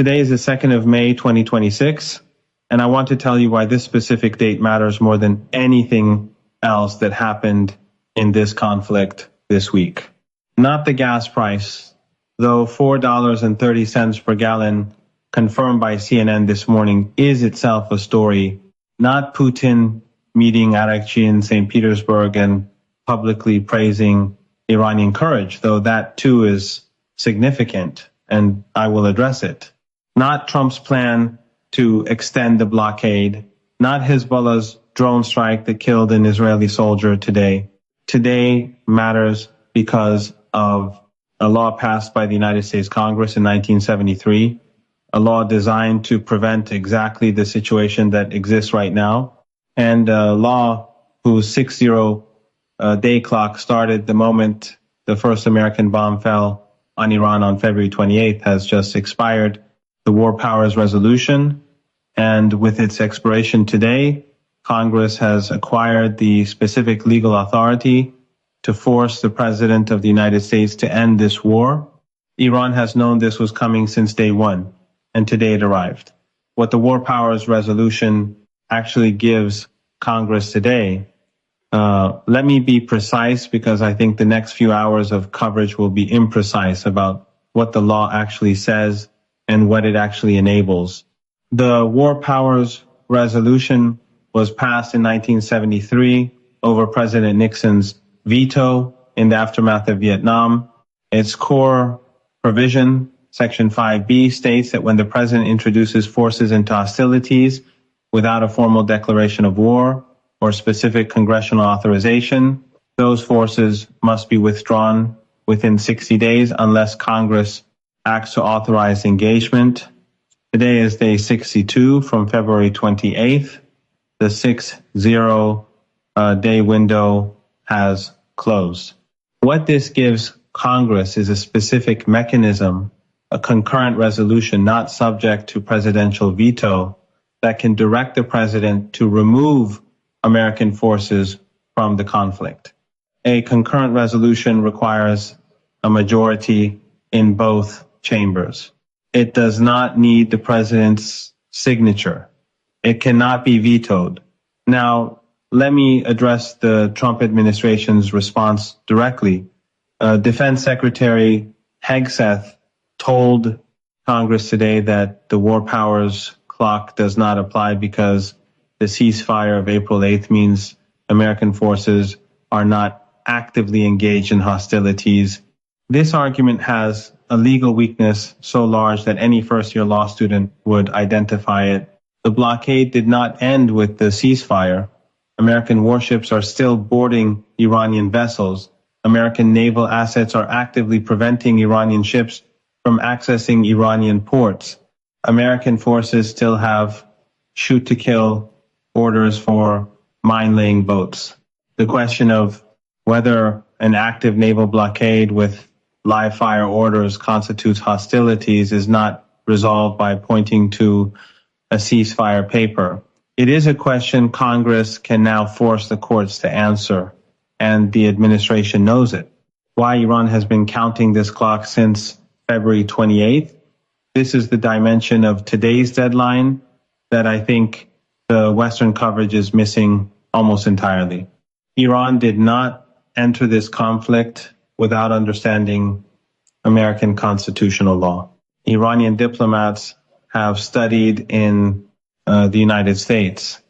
Today is the 2nd of May, 2026, and I want to tell you why this specific date matters more than anything else that happened in this conflict this week. Not the gas price, though $4.30 per gallon, confirmed by CNN this morning, is itself a story. Not Putin meeting Arakchi in St. Petersburg and publicly praising Iranian courage, though that too is significant, and I will address it. Not Trump's plan to extend the blockade, not Hezbollah's drone strike that killed an Israeli soldier today. Today matters because of a law passed by the United States Congress in 1973, a law designed to prevent exactly the situation that exists right now, and a law whose 60-day clock started the moment the first American bomb fell on Iran on February 28th has just expired. The War Powers Resolution, and with its expiration today, Congress has acquired the specific legal authority to force the President of the United States to end this war. Iran has known this was coming since day one, and today it arrived. What the War Powers Resolution actually gives Congress today, let me be precise because I think the next few hours of coverage will be imprecise about what the law actually says and what it actually enables. The War Powers Resolution was passed in 1973 over President Nixon's veto in the aftermath of Vietnam. Its core provision, Section 5B, states that when the president introduces forces into hostilities without a formal declaration of war or specific congressional authorization, those forces must be withdrawn within 60 days unless Congress acts to authorize engagement. Today is day 62 from February 28th. The 60-day window has closed. What this gives Congress is a specific mechanism, a concurrent resolution not subject to presidential veto that can direct the president to remove American forces from the conflict. A concurrent resolution requires a majority in both chambers. It does not need the president's signature. It cannot be vetoed. Now, let me address the Trump administration's response directly. Defense Secretary Hegseth told Congress today that the war powers clock does not apply because the ceasefire of April 8th means American forces are not actively engaged in hostilities. This argument has a legal weakness so large that any first-year law student would identify it. The blockade did not end with the ceasefire. American warships are still boarding Iranian vessels. American naval assets are actively preventing Iranian ships from accessing Iranian ports. American forces still have shoot-to-kill orders for mine-laying boats. The question of whether an active naval blockade with live fire orders constitutes hostilities is not resolved by pointing to a ceasefire paper. It is a question Congress can now force the courts to answer, and the administration knows it. Why Iran has been counting this clock since February 28th. This is the dimension of today's deadline that I think the Western coverage is missing almost entirely. Iran did not enter this conflict without understanding American constitutional law. Iranian diplomats have studied in the United States.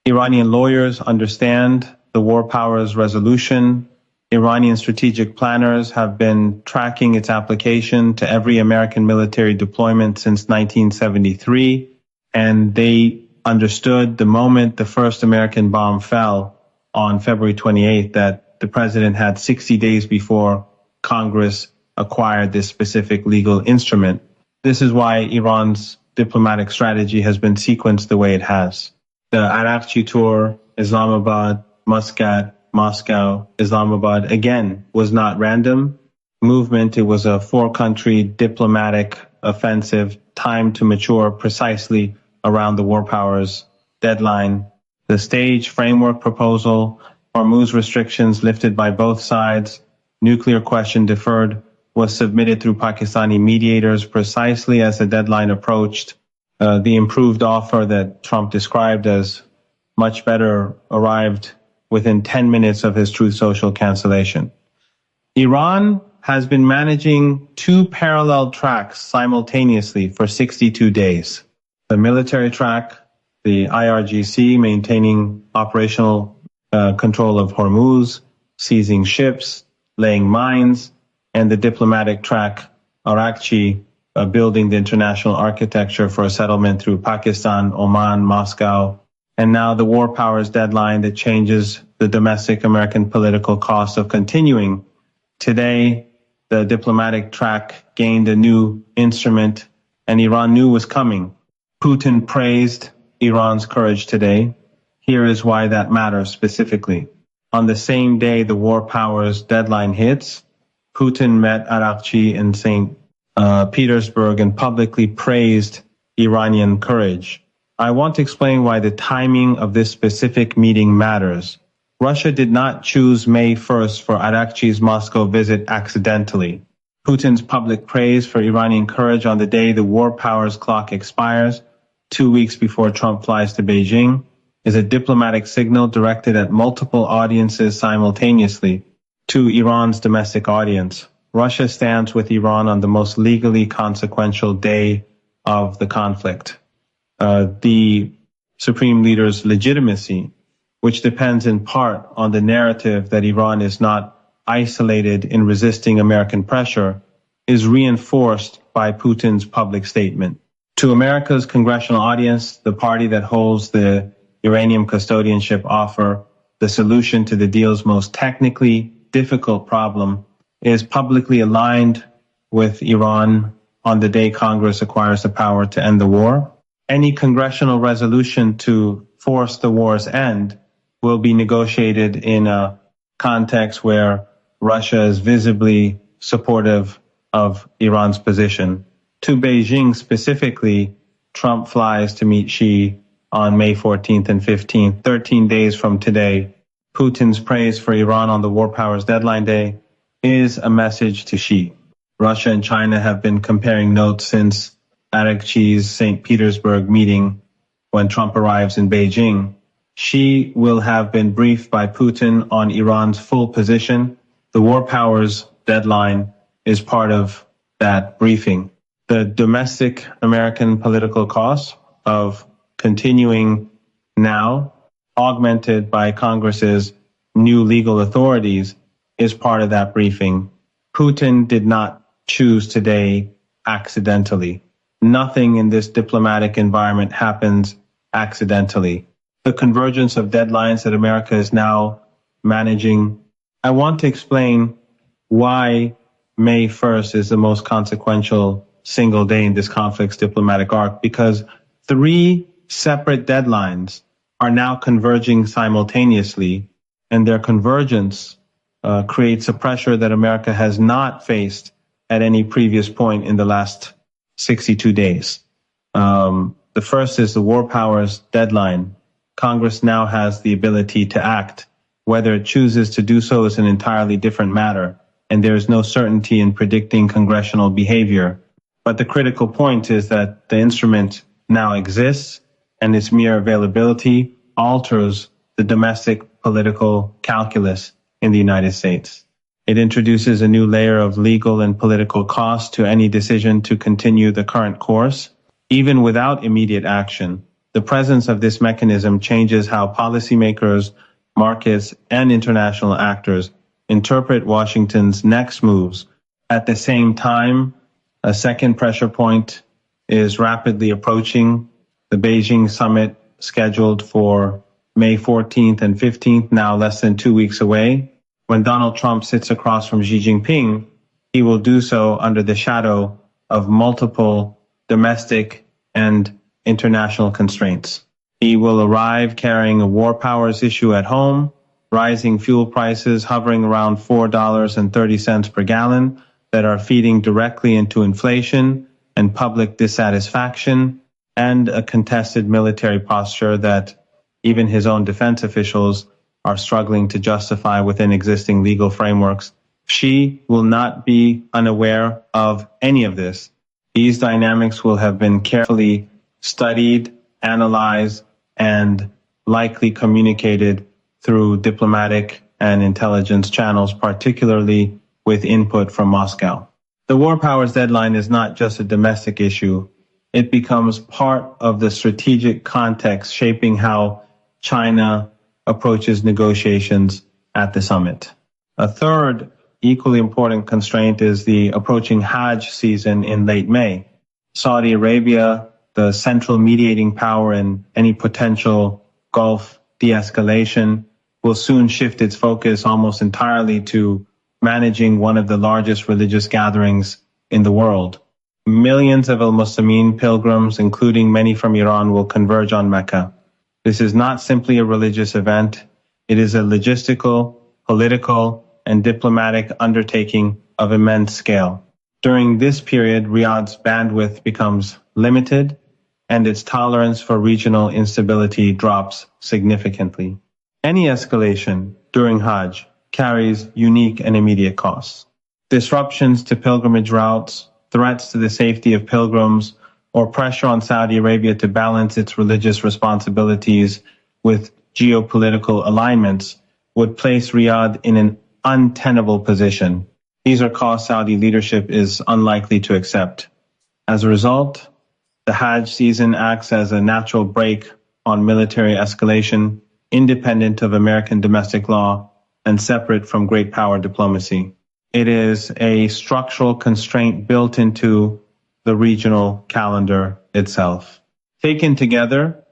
Iranian lawyers understand the War Powers Resolution. Iranian strategic planners have been tracking its application to every American military deployment since 1973, and they understood the moment the first American bomb fell on February 28th that the president had 60 days before Congress acquired this specific legal instrument. This is why Iran's diplomatic strategy has been sequenced the way it has. The Arakchi tour, Islamabad, Muscat, Moscow, Islamabad, again, was not random movement. It was a four-country diplomatic offensive timed to mature precisely around the war powers deadline. The stage framework proposal, Hormuz restrictions lifted by both sides, nuclear question deferred, was submitted through Pakistani mediators precisely as the deadline approached. The improved offer that Trump described as much better arrived within 10 minutes of his Truth Social cancellation. Iran has been managing two parallel tracks simultaneously for 62 days. The military track, the IRGC, maintaining operational control of Hormuz, seizing ships, laying mines, and the diplomatic track, Arakchi, building the international architecture for a settlement through Pakistan, Oman, Moscow, and now the war powers deadline that changes the domestic American political cost of continuing. Today, the diplomatic track gained a new instrument, and Iran knew was coming. Putin praised Iran's courage today. Here is why that matters specifically. On the same day the war powers deadline hits, Putin met Arakchi in St. Petersburg and publicly praised Iranian courage. I want to explain why the timing of this specific meeting matters. Russia did not choose May 1st for Arakchi's Moscow visit accidentally. Putin's public praise for Iranian courage on the day the war powers clock expires, 2 weeks before Trump flies to Beijing, is a diplomatic signal directed at multiple audiences simultaneously. To Iran's domestic audience, Russia stands with Iran on the most legally consequential day of the conflict. The supreme leader's legitimacy, which depends in part on the narrative that Iran is not isolated in resisting American pressure, is reinforced by Putin's public statement. To America's congressional audience, the party that holds the uranium custodianship offer, the solution to the deal's most technically difficult problem, is publicly aligned with Iran on the day Congress acquires the power to end the war. Any congressional resolution to force the war's end will be negotiated in a context where Russia is visibly supportive of Iran's position. To Beijing specifically, Trump flies to meet Xi on May 14th and 15th, 13 days from today. Putin's praise for Iran on the war powers deadline day is a message to Xi. Russia and China have been comparing notes since Arakchi's St. Petersburg meeting when Trump arrives in Beijing. Xi will have been briefed by Putin on Iran's full position. The war powers deadline is part of that briefing. The domestic American political costs of continuing now, augmented by Congress's new legal authorities, is part of that briefing. Putin did not choose today accidentally. Nothing in this diplomatic environment happens accidentally. The convergence of deadlines that America is now managing. I want to explain why May 1st is the most consequential single day in this conflict's diplomatic arc, because 3 separate deadlines are now converging simultaneously, and their convergence creates a pressure that America has not faced at any previous point in the last 62 days. The first is the war powers deadline. Congress now has the ability to act. Whether it chooses to do so is an entirely different matter, and there is no certainty in predicting congressional behavior. But the critical point is that the instrument now exists, and its mere availability alters the domestic political calculus in the United States. It introduces a new layer of legal and political cost to any decision to continue the current course. Even without immediate action, the presence of this mechanism changes how policymakers, markets, and international actors interpret Washington's next moves. At the same time, a second pressure point is rapidly approaching. The Beijing summit, scheduled for May 14th and 15th, now less than 2 weeks away. When Donald Trump sits across from Xi Jinping, he will do so under the shadow of multiple domestic and international constraints. He will arrive carrying a war powers issue at home, rising fuel prices hovering around $4.30 per gallon that are feeding directly into inflation and public dissatisfaction, and a contested military posture that even his own defense officials are struggling to justify within existing legal frameworks. Xi will not be unaware of any of this. These dynamics will have been carefully studied, analyzed, and likely communicated through diplomatic and intelligence channels, particularly with input from Moscow. The war powers deadline is not just a domestic issue. It becomes part of the strategic context shaping how China approaches negotiations at the summit. A third equally important constraint is the approaching Hajj season in late May. Saudi Arabia, the central mediating power in any potential Gulf de-escalation, will soon shift its focus almost entirely to managing one of the largest religious gatherings in the world. Millions of al-Muslimin pilgrims, including many from Iran, will converge on Mecca. This is not simply a religious event. It is a logistical, political, and diplomatic undertaking of immense scale. During this period, Riyadh's bandwidth becomes limited, and its tolerance for regional instability drops significantly. Any escalation during Hajj carries unique and immediate costs. Disruptions to pilgrimage routes, threats to the safety of pilgrims, or pressure on Saudi Arabia to balance its religious responsibilities with geopolitical alignments would place Riyadh in an untenable position. These are costs Saudi leadership is unlikely to accept. As a result, the Hajj season acts as a natural brake on military escalation, independent of American domestic law and separate from great power diplomacy. It is a structural constraint built into the regional calendar itself. Taken together,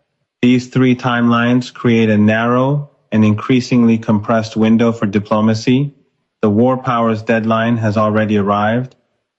these three timelines create a narrow and increasingly compressed window for diplomacy. The war powers deadline has already arrived.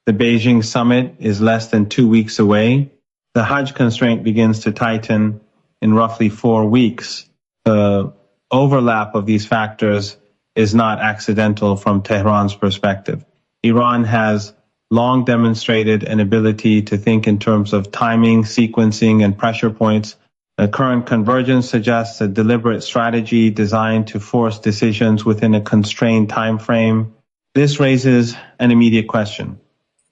The Beijing summit is less than 2 weeks away. The Hajj constraint begins to tighten in roughly 4 weeks. The overlap of these factors is not accidental from Tehran's perspective. Iran has long demonstrated an ability to think in terms of timing, sequencing, and pressure points. The current convergence suggests a deliberate strategy designed to force decisions within a constrained time frame. This raises an immediate question.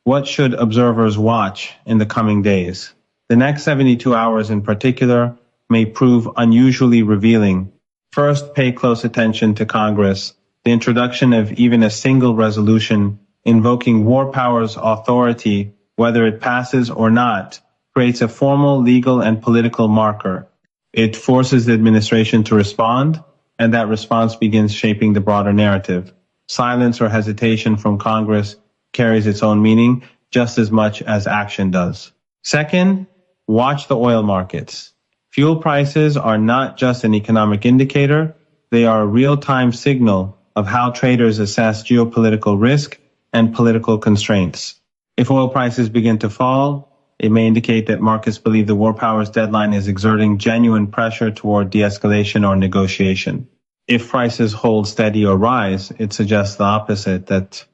What should observers watch in the coming days? The next 72 hours in particular may prove unusually revealing. First, pay close attention to Congress. The introduction of even a single resolution invoking war powers authority, whether it passes or not, creates a formal legal and political marker. It forces the administration to respond, and that response begins shaping the broader narrative. Silence or hesitation from Congress carries its own meaning just as much as action does. Second, watch the oil markets. Fuel prices are not just an economic indicator, they are a real-time signal of how traders assess geopolitical risk and political constraints. If oil prices begin to fall, it may indicate that markets believe the war powers deadline is exerting genuine pressure toward de-escalation or negotiation. If prices hold steady or rise, it suggests the opposite, that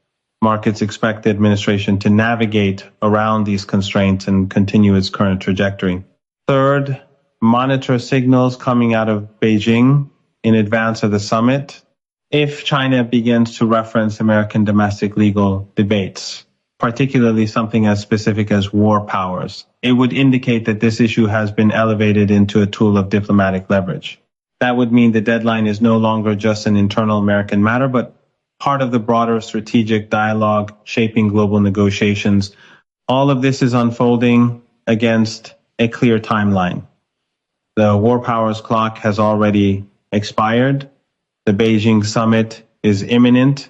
markets expect the administration to navigate around these constraints and continue its current trajectory. Third, monitor signals coming out of Beijing in advance of the summit. If China begins to reference American domestic legal debates, particularly something as specific as war powers, it would indicate that this issue has been elevated into a tool of diplomatic leverage. That would mean the deadline is no longer just an internal American matter, but part of the broader strategic dialogue shaping global negotiations. All of this is unfolding against a clear timeline. The war powers clock has already expired. The Beijing summit is imminent.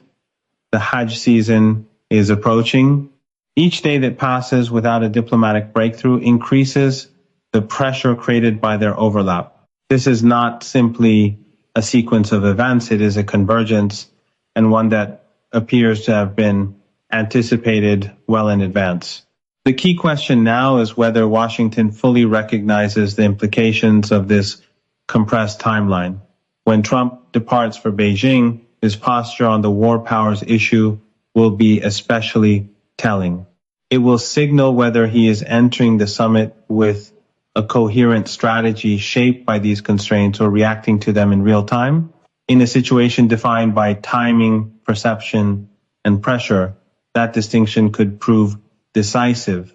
The Hajj season is approaching. Each day that passes without a diplomatic breakthrough increases the pressure created by their overlap. This is not simply a sequence of events, it is a convergence, and one that appears to have been anticipated well in advance. The key question now is whether Washington fully recognizes the implications of this compressed timeline. When Trump departs for Beijing, his posture on the war powers issue will be especially telling. It will signal whether he is entering the summit with a coherent strategy shaped by these constraints or reacting to them in real time, in a situation defined by timing, perception, and pressure, that distinction could prove decisive.